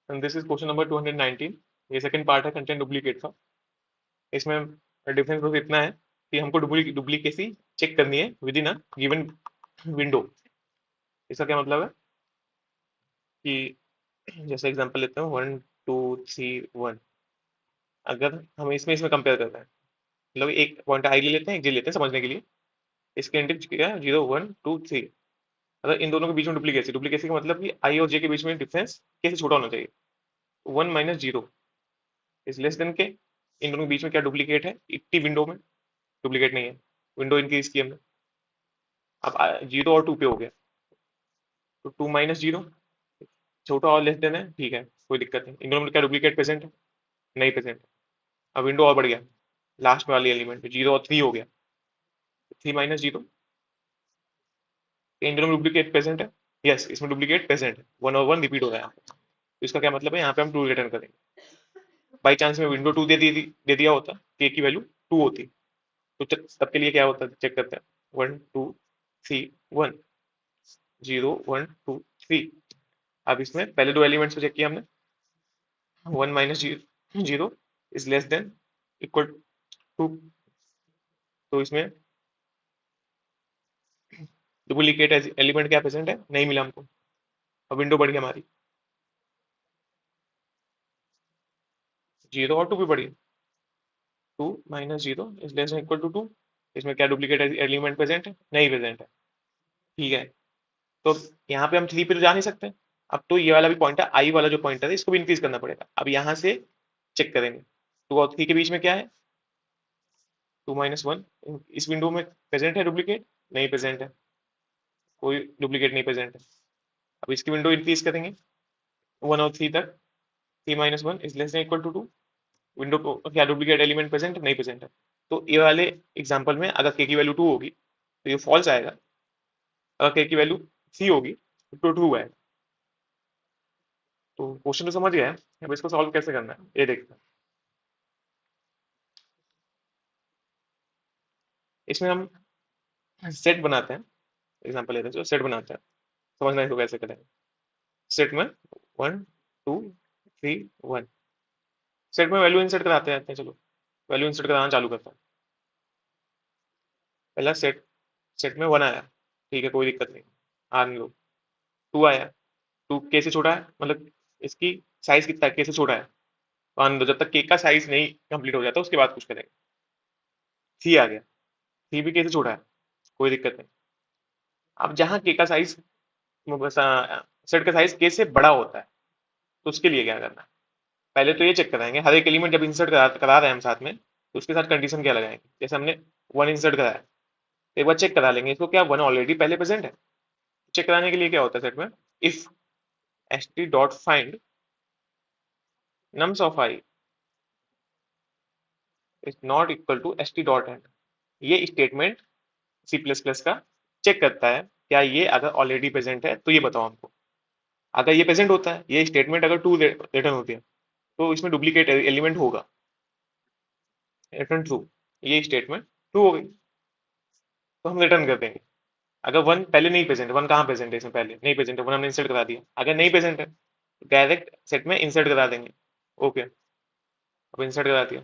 And this is question number 219। ये second part है content duplicate का। इसमें डिफरेंस बस इतना है कि हमको डुप्लीकेसी चेक करनी है with in a given window. इसका क्या मतलब है कि जैसे एग्जांपल लेते हैं 1 2 3 1। अगर हम इसमें कंपेयर करते हैं, मतलब एक पॉइंट आई ले लेते हैं, एक जे लेते हैं समझने के लिए। इसके इंडेक्स क्या है? 0 1 2 3। अगर इन दोनों के बीच में डुप्लीकेसी डुप्लीकेसी का मतलब कि आई और जे के बीच में डिफरेंस कैसे छोटा होना चाहिए? 1 - 0 इज लेस देन के। इन दोनों के बीच में क्या डुप्लीकेट है? इतनी विंडो में डुप्लीकेट नहीं है। विंडो इंक्रीज की हमने। अब 0 और 2 पे हो गया, तो 2 - 0 छोटा और लेस देन है, ठीक है, कोई दिक्कत नहीं। इन दोनों में क्या डुप्लीकेट प्रेजेंट है? नहीं प्रेजेंट। अब विंडो और बढ़ गया, लास्ट में वाली एलिमेंट 0 और 3 हो गया। 3 - 0, इन दोनों में डुप्लीकेट प्रेजेंट है। यस, इसमें डुप्लीकेट प्रेजेंट है, 1 और 1 रिपीट हो रहा है यहाँ पे। तो इसका क्या मतलब है? यहाँ पे हम ट्रू रिटर्न करेंगे। बाई चांस में विंडो 2 दे दिया होता, के की वैल्यू 2 होती, तो तब के लिए क्या होता है चेक करते हैं। 1 2 3 1, 0 1 2 3। अब इसमें पहले दो एलिमेंट्स को चेक किया हमने। 1 - 0 इज लेस देन इक्वल 2। तो इसमें डुप्लीकेट एलिमेंट क्या प्रेजेंट है? नहीं मिला हमको। अब विंडो बढ़ी हमारी, 0 और 2 भी बढ़ी। 2 - 0 is less than equal to 2। इसमें क्या डुप्लीकेट एलिमेंट प्रेजेंट है? नहीं प्रेजेंट है, ठीक है। तो यहाँ पे हम 3 पे तो जा नहीं सकते। अब तो ये वाला भी पॉइंट है, आई वाला जो पॉइंटर है इसको भी इंक्रीज करना पड़ेगा। अब यहाँ से चेक करेंगे 2 और 3 के बीच में क्या है? 2 - 1। इस विंडो में प्रेजेंट है डुप्लीकेट? नहीं प्रेजेंट है, कोई डुप्लीकेट नहीं प्रेजेंट है। अब इसकी विंडो इंक्रीज करेंगे 1 और 3 तक। 3 - 1 is less than equal to 2। Window को क्या डुप्लीकेट एलिमेंट प्रेजेंट है? नहीं प्रेजेंट है। तो ये वाले एग्जांपल में अगर के की वैल्यू 2 होगी तो ये फॉल्स आएगा। अगर के की वैल्यू 3 होगी तो ट्रू है। तो क्वेश्चन तो समझ गया है। अब इसको सॉल्व कैसे करना है ये देखते हैं। इसमें हम सेट बनाते हैं। एग्जांपल लेते हैं, जो सेट बनाते हैं, समझना है इसको कैसे करेंगे। सेट में 1 2 3 1। सेट में वैल्यू इंसर्ट कराते हैं चलो, वैल्यू इंसर्ट कराना चालू करता हूँ। पहला सेट, सेट में 1 आया, ठीक है, कोई दिक्कत नहीं, आने लो। 2 आया, 2 के से छोटा है, मतलब इसकी साइज कितना है? के से छोटा है, तो आने दो जब तक के का साइज नहीं कंप्लीट हो जाता उसके बाद कुछ करेंगे। 3 आ गया, 3 भी के से छोटा है, कोई दिक्कत नहीं। अब जहाँ के का साइज, सेट का साइज के से बड़ा होता है, तो उसके लिए क्या करना है? पहले तो ये चेक कराएंगे हर एक एलिमेंट जब इंसर्ट करा रहे हैं हम साथ में, तो उसके साथ कंडीशन क्या लगाएंगे। जैसे हमने 1 इंसर्ट कराया, तो एक बार चेक करा लेंगे इसको, क्या 1 ऑलरेडी पहले प्रेजेंट है। चेक कराने के लिए क्या होता है सेट में, if st dot find nums of I is not equal to st dot end. ये स्टेटमेंट सी प्लस प्लस का चेक करता है क्या ये अगर ऑलरेडी प्रेजेंट है तो ये बताओ हमको। अगर ये प्रेजेंट होता है, ये स्टेटमेंट अगर 2 रिटर्न होती है, तो इसमें डुप्लीकेट एलिमेंट होगा, रिटर्न ट्रू। ये स्टेटमेंट ट्रू हो गई, तो हम रिटर्न कर देंगे। अगर 1 पहले नहीं प्रेजेंट, 1 कहाँ प्रेजेंट है इसमें? पहले नहीं प्रेजेंट है, 1 हमने इंसर्ट करा दिया। अगर नहीं प्रेजेंट है तो डायरेक्ट सेट में इंसर्ट करा देंगे। ओके, अब इंसर्ट करा दिया।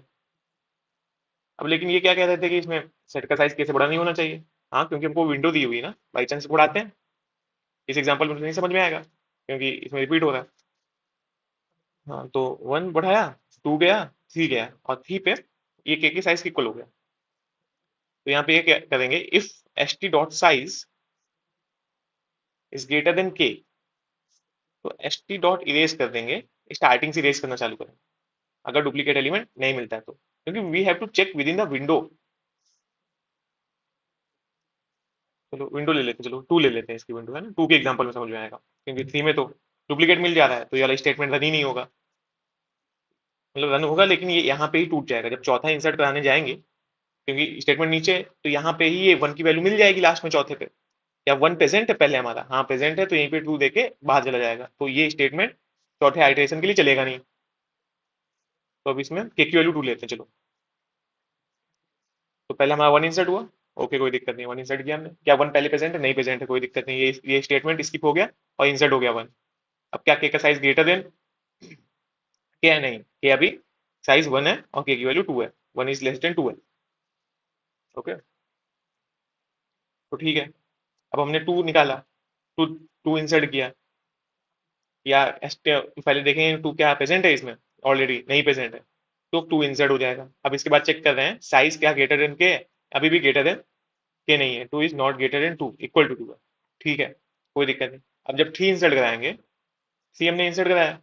अब लेकिन ये क्या कह रहे थे कि इसमें सेट का साइज कैसे बड़ा नहीं होना चाहिए। हाँ, क्योंकि हमको विंडो दी हुई है ना, बाई चांस बढ़ाते हैं। इस एग्जाम्पल में तो नहीं समझ में आएगा क्योंकि इसमें रिपीट हो रहा है। हाँ, तो 1 बढ़ाया, 2 गया, 3 गया, और 3 पे ये के साइज की इक्वल हो गया। तो यहाँ पे ये क्या करेंगे, if S T dot size is greater than के, तो एस टी डॉट इरेज कर देंगे, स्टार्टिंग से इरेज करना चालू करें अगर डुप्लीकेट एलिमेंट नहीं मिलता है तो, क्योंकि we have to check within the window. चलो विंडो ले लेते हैं, चलो 2 ले लेते हैं, इसकी विंडो है ना, 2 के एग्जांपल में समझ में आएगा, क्योंकि 3 में तो डुप्लीकेट मिल जा रहा है, तो ये वाला स्टेटमेंट रन ही नहीं होगा। मतलब रन होगा लेकिन ये यहाँ पे ही टूट जाएगा जब चौथा इंसर्ट कराने जाएंगे, क्योंकि स्टेटमेंट नीचे है, तो यहाँ पे ही ये 1 की वैल्यू मिल जाएगी लास्ट में चौथे पे। या 1 प्रेजेंट है पहले हमारा, हाँ प्रेजेंट है, तो यहीं पे 2 देके बाहर चला जाएगा, तो ये स्टेटमेंट चौथे आइटरेशन के लिए चलेगा नहीं। तो अब इसमें के की वैल्यू 2 लेते हैं चलो। तो पहले हमारा 1 इंसर्ट हुआ, ओके कोई दिक्कत नहीं, 1 इंसर्ट किया हमने। क्या 1 पहले प्रेजेंट है? नहीं प्रेजेंट है, कोई दिक्कत नहीं, ये स्टेटमेंट स्किप हो गया और इंसर्ट हो गया 1। अब क्या के का साइज ग्रेटर देन के है नहीं, के अभी साइज 1 है और के की वैल्यू 2 है, 1 इज लेस देन 2 है। ओके, तो ठीक है, अब हमने 2 निकाला, 2 2 इंसर्ट किया, या पहले देखेंगे 2 क्या प्रेजेंट है इसमें, ऑलरेडी नहीं प्रेजेंट है, तो 2 इंसर्ट हो जाएगा। अब इसके बाद चेक कर रहे हैं साइज क्या ग्रेटर देन के है, अभी भी ग्रेटर देन के नहीं है, 2 is not greater than 2, equal to 2 है। ठीक है, कोई दिक्कत नहीं। अब जब 3 इंसर्ट कराएंगे, सी हमने इंसर्ट कराया,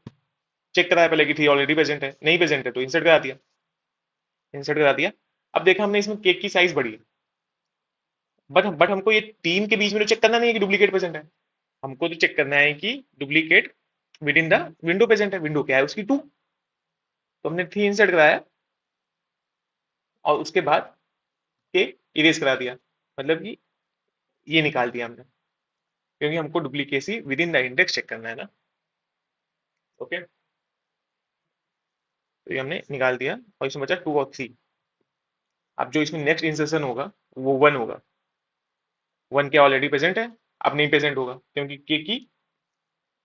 चेक कराया पहले कि 3 ऑलरेडी प्रेजेंट है, नहीं प्रेजेंट है तो इंसर्ट करा दिया, इंसर्ट करा दिया। अब देखा हमने इसमें केक की साइज बढ़ी है, बट हमको ये 3 के बीच में तो चेक करना नहीं है कि डुप्लीकेट प्रेजेंट है, हमको तो चेक करना है कि duplicate with in the window present है। विंडो क्या है उसकी 2, तो हमने 3 इंसर्ट कराया और उसके बाद के इरेज करा दिया, मतलब कि ये निकाल दिया हमने, क्योंकि हमको duplicacy within the index check करना है ना। ओके, तो ये हमने निकाल दिया और इसमें बचा 2 और 3। अब जो इसमें नेक्स्ट इंसर्शन होगा वो 1 होगा, 1 क्या ऑलरेडी प्रेजेंट है, अब नहीं प्रेजेंट होगा क्योंकि के की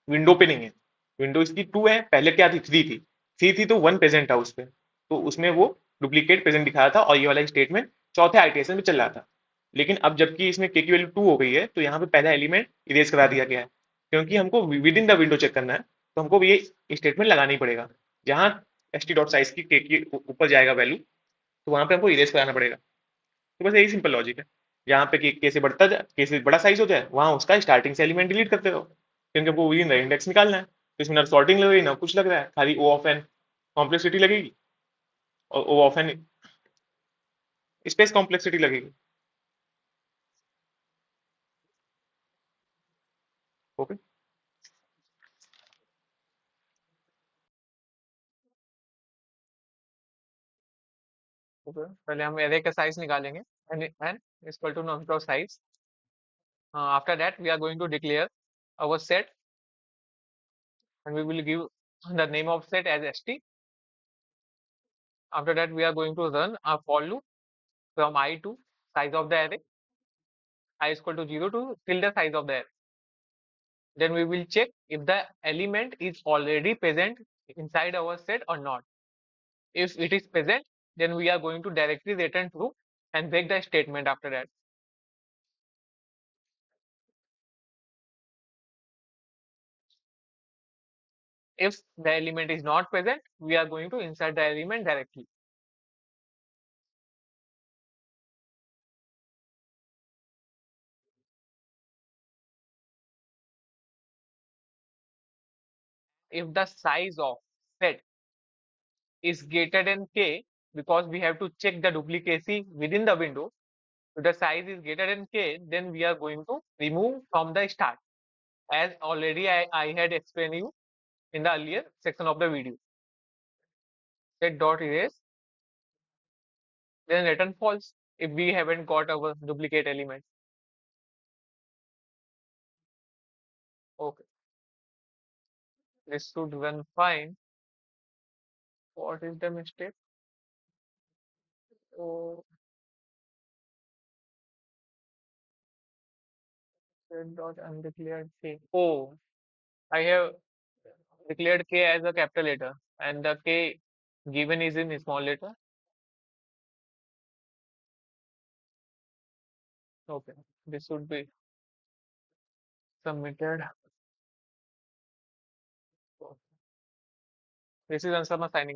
विंडो पे नहीं है, विंडो इसकी 2 है, पहले क्या थी 3 थी, 3 थी तो 1 प्रेजेंट था उस पे, तो उसमें वो डुप्लीकेट प्रेजेंट दिखाया था और ये वाला स्टेटमेंट चौथे आइटेशन में चल रहा था। लेकिन अब जबकि इसमें के की वैल्यू 2 हो गई है तो यहाँ पे पहला एलिमेंट इरेज करा दिया गया है, क्योंकि हमको within the window check करना है, तो हमको ये स्टेटमेंट लगाना ही पड़ेगा। जहाँ एस टी डॉट साइज की के की ऊपर जाएगा वैल्यू, तो वहां पे हमको इरेज कराना पड़ेगा। तो बस यही सिंपल लॉजिक है, जहाँ पे के से बढ़ता जाए, के से बड़ा साइज हो जाए वहां उसका स्टार्टिंग से एलिमेंट डिलीट करते रहो, क्योंकि हमको विद इन द इंडेक्स निकालना है। तो इसमें ना सॉर्टिंग लग रही ना कुछ लग रहा है, खाली ओ ऑफ एन कॉम्प्लेक्सिटी लगेगी, और O of N space complexity लगेगी। ओके, ओके, पहले हम एरे का साइज निकालेंगे, N equal to nums of size. After that we are going to declare our set, and we will give the name of set as st. After that we are going to run a for loop from I to size of the array, I is equal to 0 to till the size of the array. Then we will check if the element is already present inside our set or not. If it is present, then we are going to directly return true and break the statement after that. If the element is not present, we are going to insert the element directly. If the size of set is greater than k, because we have to check the duplicacy within the window, if the size is greater than k, then we are going to remove from the start, as already I had explained you in the earlier section of the video. Set dot erase, then return false if we haven't got our duplicate element. Okay, this should run fine. What is the mistake? Oh, set dot undeclared k. Oh, I have declared k as a capital letter and the k given is in small letter. Okay, this should be submitted. This is Ansama signing off.